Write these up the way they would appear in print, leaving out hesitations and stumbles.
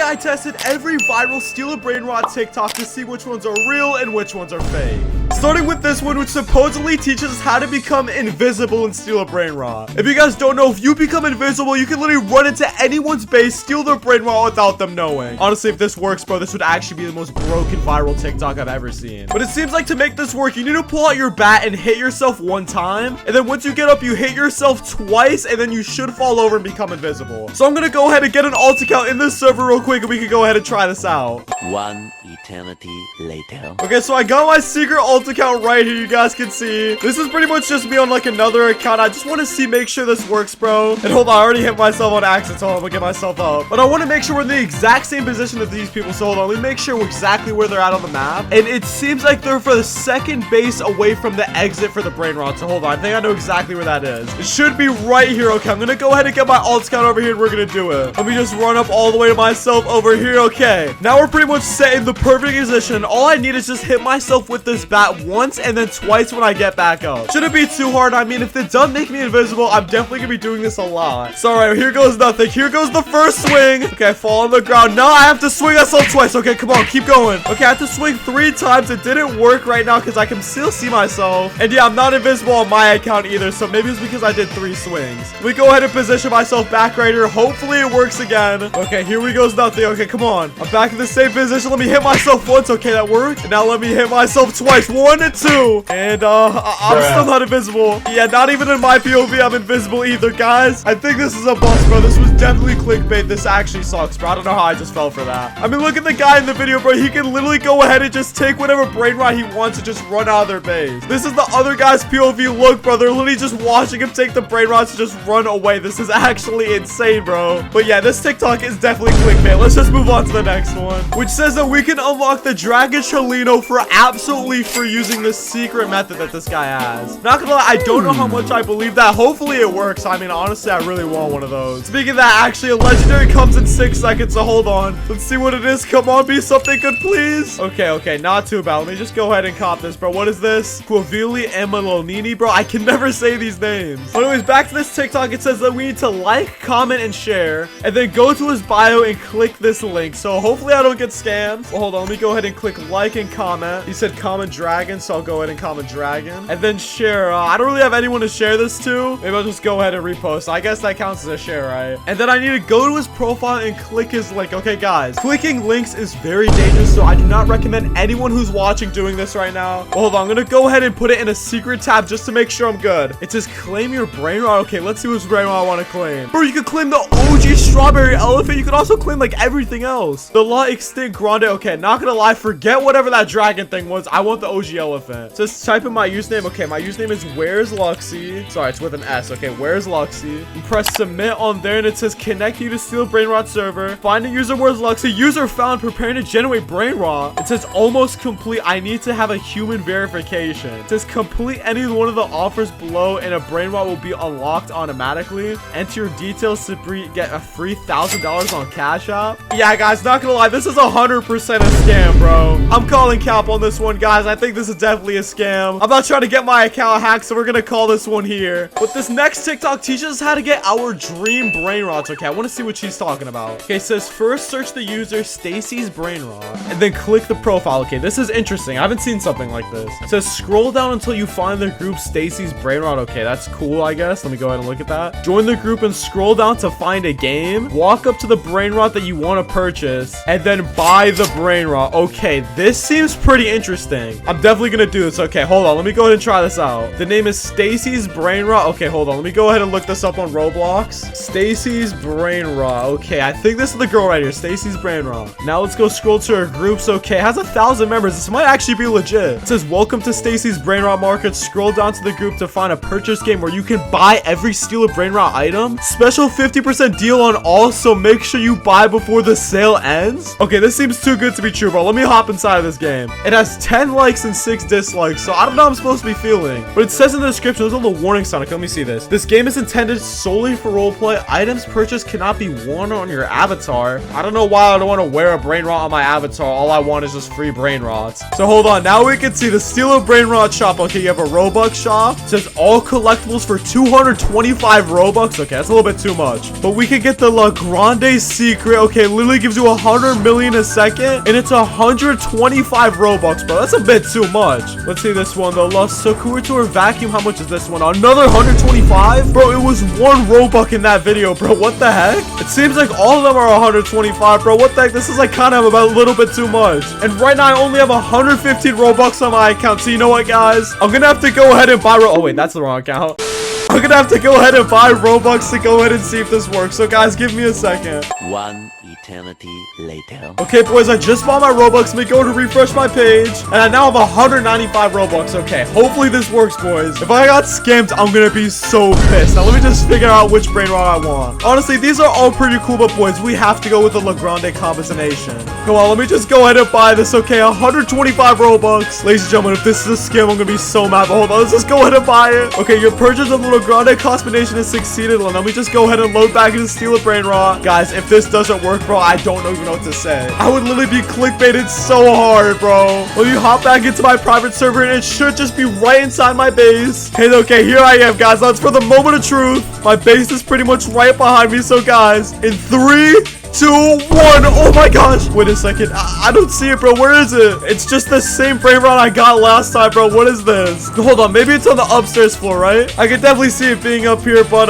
I tested every viral steal a Brainrot TikTok to see which ones are real and which ones are fake. Starting with this one, which supposedly teaches us how to become invisible and steal a Brainrot. If you guys don't know, if you become invisible, you can literally run into anyone's base, steal their Brainrot without them knowing. Honestly, if this works, bro, this would actually be the most broken viral TikTok I've ever seen. But it seems like to make this work, you need to pull out your bat and hit yourself one time. And then once you get up, you hit yourself twice, and then you should fall over and become invisible. So I'm gonna go ahead and get an alt account in this server real quick, and we can go ahead and try this out. One eternity later. Okay, so I got my secret alt account right here, you guys can see. This is pretty much just me on like another account. I just want to see, make sure this works, bro. And hold on, I already hit myself on accident, so I'm gonna get myself up. But I want to make sure we're in the exact same position as these people, so hold on, let me make sure we're exactly where they're at on the map. And it seems like they're for the second base away from the exit for the Brainrot, so hold on, I think I know exactly where that is. It should be right here. Okay, I'm gonna go ahead and get my alt account over here, and we're gonna do it. Let me just run up all the way to myself over here. Okay, now we're pretty much set in the perfect position. All I need is just hit myself with this bat once and then twice when I get back up. Shouldn't be too hard. I mean, if it does make me invisible, I'm definitely gonna be doing this a lot. So all right, here goes nothing. Here goes the first swing. Okay, I fall on the ground. Now I have to swing myself twice. Okay, come on, keep going. Okay, I have to swing 3 times. It didn't work right now because I can still see myself. And yeah, I'm not invisible on my account either, so maybe it's because I did 3 swings. We go ahead and position myself back right here. Hopefully it works again. Okay, here we goes nothing. Okay, come on. I'm back in the same position. Let me hit myself once. Okay, that worked. And now let me hit myself twice. 1 and 2. And I'm still not invisible. Yeah, not even in my POV I'm invisible either, guys. I think this is a bust, bro. This was definitely clickbait. This actually sucks, bro. I don't know how I just fell for that. I mean, look at the guy in the video, bro. He can literally go ahead and just take whatever Brainrot he wants and just run out of their base. This is the other guy's POV. Look, bro. They're literally just watching him take the Brainrots and just run away. This is actually insane, bro. But yeah, this TikTok is definitely clickbait. Let's just move on to the next one, which says that we can unlock the Dragon Cholino for absolutely free using the secret method that this guy has. Not gonna lie, I don't know how much I believe that. Hopefully it works. I mean, honestly, I really want one of those. Speaking of that, actually, a legendary comes in 6 seconds, so hold on. Let's see what it is. Come on, be something good, please. Okay, not too bad. Let me just go ahead and cop this, bro. What is this? Quavili Emalonini, bro. I can never say these names. But anyways, back to this TikTok. It says that we need to like, comment, and share, and then go to his bio and click this link. So hopefully I don't get scammed. Well, hold on. Let me go ahead and click like and comment. He said comment dragon, so I'll go ahead and comment dragon. And then share. I don't really have anyone to share this to. Maybe I'll just go ahead and repost. I guess that counts as a share, right? And then I need to go to his profile and click his link. Okay, guys. Clicking links is very dangerous, so I do not recommend anyone who's watching doing this right now. Well, hold on. I'm going to go ahead and put it in a secret tab just to make sure I'm good. It says claim your Brainrot. Okay, let's see which Brainrot I want to claim. Bro, you can claim the OG strawberry elephant. You can also claim like everything else. The La Extinct Grande. Okay, not gonna lie, forget whatever that dragon thing was. I want the OG elephant. It says type in my username. Okay, my username is Where's Luxy. Sorry, it's with an S. Okay, Where's Luxy. And press submit on there, and it says connect you to steal Brainrot server. Find a user. Where's Luxy. User found. Preparing to generate Brainrot. It says almost complete. I need to have a human verification. It says complete any one of the offers below, and a Brainrot will be unlocked automatically. Enter your details to get a free $1,000 on Cash App. Yeah, guys, not gonna lie, this is 100% a scam, bro. I'm calling cap on this one, guys. I think this is definitely a scam. I'm not trying to get my account hacked, so we're gonna call this one here. But this next TikTok teaches us how to get our dream Brainrots. Okay, I want to see what she's talking about. Okay, it says first search the user Stacy's Brainrot and then click the profile. Okay, this is interesting. I haven't seen something like this. It says scroll down until you find the group Stacy's Brainrot. Okay, that's cool, I guess. Let me go ahead and look at that. Join the group and scroll down to find a game. Walk up to the Brainrot that you want to purchase and then buy the Brainrot. Okay, this seems pretty interesting. I'm definitely gonna do this. Okay, hold on. Let me go ahead and try this out. The name is Stacy's Brainrot. Okay, hold on. Let me go ahead and look this up on Roblox. Stacy's Brainrot. Okay, I think this is the girl right here. Stacy's Brainrot. Now let's go scroll to her groups. Okay, it has 1,000 members. This might actually be legit. It says welcome to Stacy's Brainrot Market. Scroll down to the group to find a purchase game where you can buy every steal a Brainrot item. Special 50% deal on all, so make sure you buy before the sale ends. Okay, this seems too good to be true, bro. Let me hop inside of this game. It has 10 likes and 106 dislikes, so I don't know how I'm supposed to be feeling. But it says in the description, there's a little warning sign. Okay, let me see this. This game is intended solely for roleplay. Items purchased cannot be worn on your avatar. I don't know why I don't want to wear a brain rot on my avatar. All I want is just free brain rots. So hold on, now we can see the Steal a Brain Rot shop. Okay, you have a Robux shop. It says all collectibles for 225 Robux. Okay, that's a little bit too much. But we can get the La Grande secret. Okay, it literally gives you 100 million a second, and it's 125 Robux, bro. That's a bit too much. Let's see this one, the La Securitor vacuum. How much is this one? Another 125? Bro, it was 1 Robux in that video, bro. What the heck? It seems like all of them are 125, bro. What the heck? This is like kind of about a little bit too much. And right now I only have 115 Robux on my account. So you know what, guys? I'm gonna have to go ahead and buy oh wait, that's the wrong account. I'm gonna have to go ahead and buy Robux to go ahead and see if this works. So guys, give me a second. One eternity later. Okay, boys, I just bought my Robux. Let me go to refresh my page, and I now have 195 Robux. Okay, hopefully this works, boys. If I got scammed, I'm gonna be so pissed. Now let me just figure out which brain rot I want. Honestly, these are all pretty cool, but boys, we have to go with the La Grande combination. Come on, let me just go ahead and buy this. Okay, 125 Robux. Ladies and gentlemen, if this is a scam, I'm gonna be so mad. But hold on, let's just go ahead and buy it. Okay, your purchase of the La Grande combination has succeeded. Let me just go ahead and load back into Steal a Brain Rot. Guys, if this doesn't work, bro, I don't even know what to say. I would literally be clickbaited so hard, bro. Let me hop back into my private server, and it should just be right inside my base. Hey, okay, here I am, guys. That's for the moment of truth. My base is pretty much right behind me. So, guys, in 3, 2, 1. Oh my gosh. Wait a second. I don't see it, bro. Where is it? It's just the same brain rot I got last time, bro. What is this? Hold on. Maybe it's on the upstairs floor, right? I can definitely see it being up here, but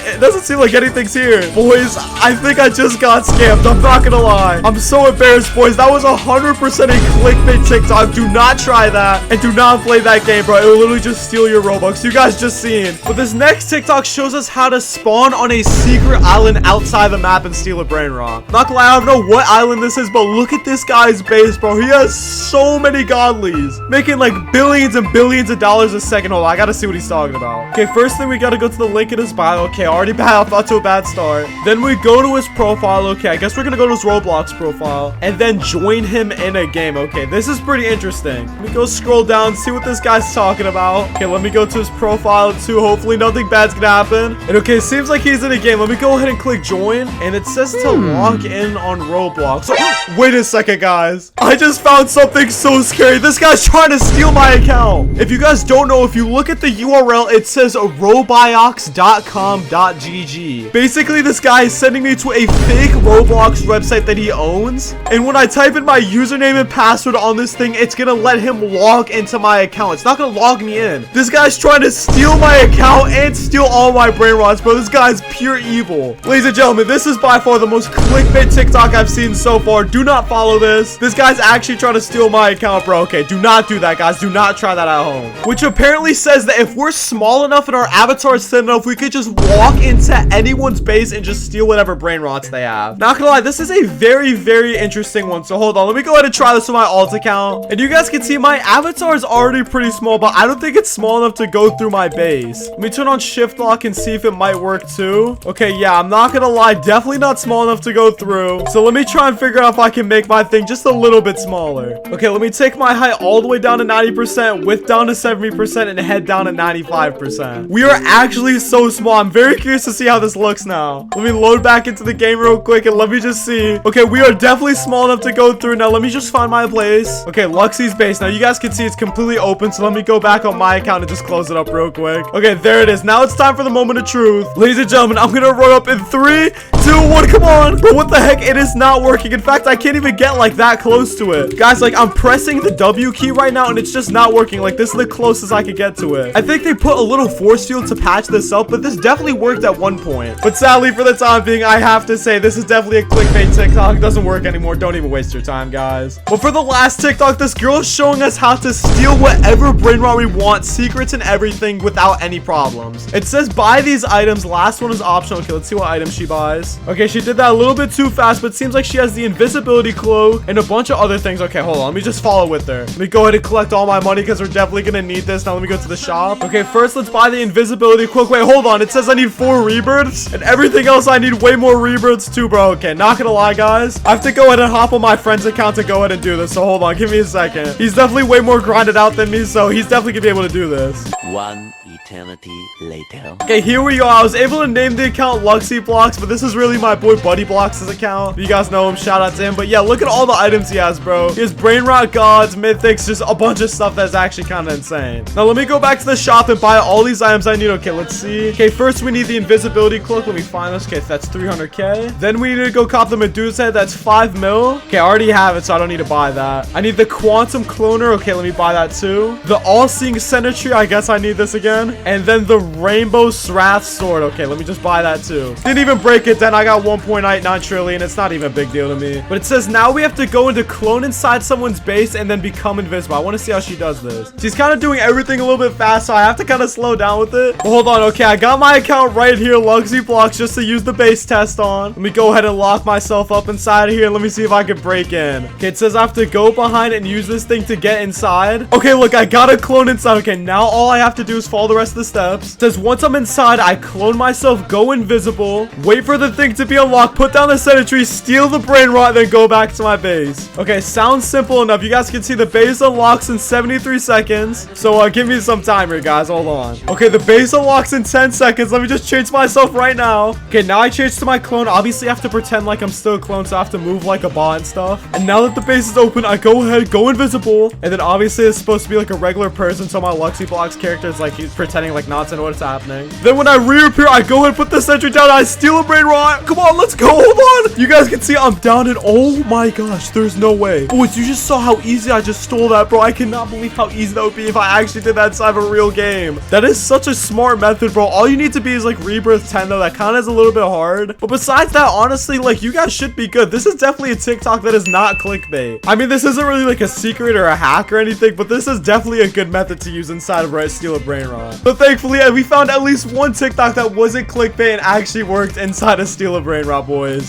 it doesn't seem like anything's here. Boys, I think I just got scammed. I'm not gonna lie. I'm so embarrassed, boys. That was 100% a clickbait TikTok. Do not try that, and do not play that game, bro. It will literally just steal your Robux. You guys just seen. But this next TikTok shows us how to spawn on a secret island outside the map and steal a brain rot. Not gonna lie, I don't know what island this is, but look at this guy's base, bro. He has so many godlies, making like billions and billions of dollars a second. Hold on, I gotta see what he's talking about. Okay, first thing, we gotta go to the link in his bio. Okay, already off to a bad start. Then we go to his profile. Okay, I guess we're gonna go to his Roblox profile and then join him in a game. Okay, this is pretty interesting. Let me go scroll down, see what this guy's talking about. Okay, let me go to his profile too. Hopefully nothing bad's gonna happen. And okay, it seems like he's in a game. Let me go ahead and click join, and it says to log in on Roblox. So, wait a second, guys. I just found something so scary. This guy's trying to steal my account. If you guys don't know, if you look at the URL, it says roblox.com.gg. Basically, this guy is sending me to a fake Roblox website that he owns. And when I type in my username and password on this thing, it's gonna let him log into my account. It's not gonna log me in. This guy's trying to steal my account and steal all my brain rots, bro. This guy's pure evil. Ladies and gentlemen, this is by far the most clickbait TikTok I've seen so far. Do not follow this. This guy's actually trying to steal my account, bro. Okay, do not do that, guys. Do not try that at home. Which apparently says that if we're small enough and our avatar is thin enough, we could just walk into anyone's base and just steal whatever brain rots they have. Not gonna lie, this is a very, very interesting one. So hold on, let me go ahead and try this with my alt account. And you guys can see my avatar is already pretty small, but I don't think it's small enough to go through my base. Let me turn on shift lock and see if it might work too. Okay, yeah, I'm not gonna lie, definitely not small enough to go through. So let me try and figure out if I can make my thing just a little bit smaller. Okay, let me take my height all the way down to 90%, width down to 70%, and head down to 95%. We are actually so small. I'm very curious to see how this looks now. Let me load back into the game real quick and let me just see. Okay, we are definitely small enough to go through. Now let me just find my place. Okay, Luxie's base. Now you guys can see it's completely open, so let me go back on my account and just close it up real quick. Okay, there it is. Now it's time for the moment of truth. Ladies and gentlemen, I'm gonna run up in 3, 2, 1. Come on, bro. What the heck? It is not working. In fact, I can't even get like that close to it. Guys, like I'm pressing the W key right now and it's just not working. Like this is the closest I could get to it. I think they put a little force field to patch this up, but this definitely worked at one point. But sadly, for the time being, I have to say this is definitely a clickbait TikTok. It doesn't work anymore. Don't even waste your time, guys. But for the last TikTok, this girl is showing us how to steal whatever brain rot we want, secrets and everything without any problems. It says buy these items. Last one is optional. Okay, let's see what items she buys. Okay, she did that a little little bit too fast, but it seems like she has the invisibility cloak and a bunch of other things. Okay, hold on. Let me just follow with her. Let me go ahead and collect all my money because we're definitely going to need this. Now let me go to the shop. Okay, first let's buy the invisibility cloak. Wait, hold on. It says I need 4 rebirths and everything else. I need way more rebirths too, bro. Okay, not going to lie, guys. I have to go ahead and hop on my friend's account to go ahead and do this. So hold on. Give me a second. He's definitely way more grinded out than me, so he's definitely going to be able to do this. One eternity later. Okay, here we go. I was able to name the account Luxy Blocks, but this is really my boy Buddy Blocks' account. You guys know him. Shout out to him. But yeah, look at all the items he has, bro. He has Brainrot gods, mythics, just a bunch of stuff that's actually kind of insane. Now, let me go back to the shop and buy all these items I need. Okay, let's see. Okay, first we need the invisibility cloak. Let me find this. Okay, that's 300k. Then we need to go cop the Medusa head. That's 5 mil. Okay, I already have it, so I don't need to buy that. I need the quantum cloner. Okay, let me buy that too. The all-seeing sentry. I guess I need this again. And then the rainbow Srath sword. Okay, let me just buy that too. Didn't even break it then. I got 1.89 trillion. It's not even a big deal to me. But it says now we have to go into clone inside someone's base and then become invisible. I want to see how she does this. She's kind of doing everything a little bit fast, so I have to kind of slow down with it. But hold on. Okay, I got my account right here, Luxy Blocks, just to use the base test on. Let me go ahead and lock myself up inside of here. Let me see if I can break in. Okay, it says I have to go behind and use this thing to get inside. Okay, look, I got a clone inside. Okay, now all I have to do is follow the rest of the steps. It says once I'm inside, I clone myself, go invisible, wait for the thing to be unlocked, put down the sentry, steal the brain rot, then go back to my base. Okay, sounds simple enough. You guys can see the base unlocks in 73 seconds. So give me some time here, guys. Hold on. Okay, the base unlocks in 10 seconds. Let me just change myself right now. Okay, now I changed to my clone. Obviously, I have to pretend like I'm still a clone, so I have to move like a bot and stuff. And now that the base is open, I go ahead, go invisible. And then obviously it's supposed to be like a regular person, so my Luxy Blocks character is like he's pretending like not to know what's happening. Then when I reappear, I go ahead and put the sentry down. I steal a brain rot. Come on, let's go. Hold on. You guys can see I'm down and oh my gosh, there's no way. Boys, you just saw how easy I just stole that, bro. I cannot believe how easy that would be if I actually did that inside of a real game. That is such a smart method, bro. All you need to be is like rebirth 10 though. That kind of is a little bit hard. But besides that, honestly, like you guys should be good. This is definitely a TikTok that is not clickbait. I mean, this isn't really like a secret or a hack or anything, but this is definitely a good method to use inside of Steal a Brain Rot. But thankfully, we found at least one TikTok that wasn't clickbait and actually worked inside of Steal a Brain Rot, boys.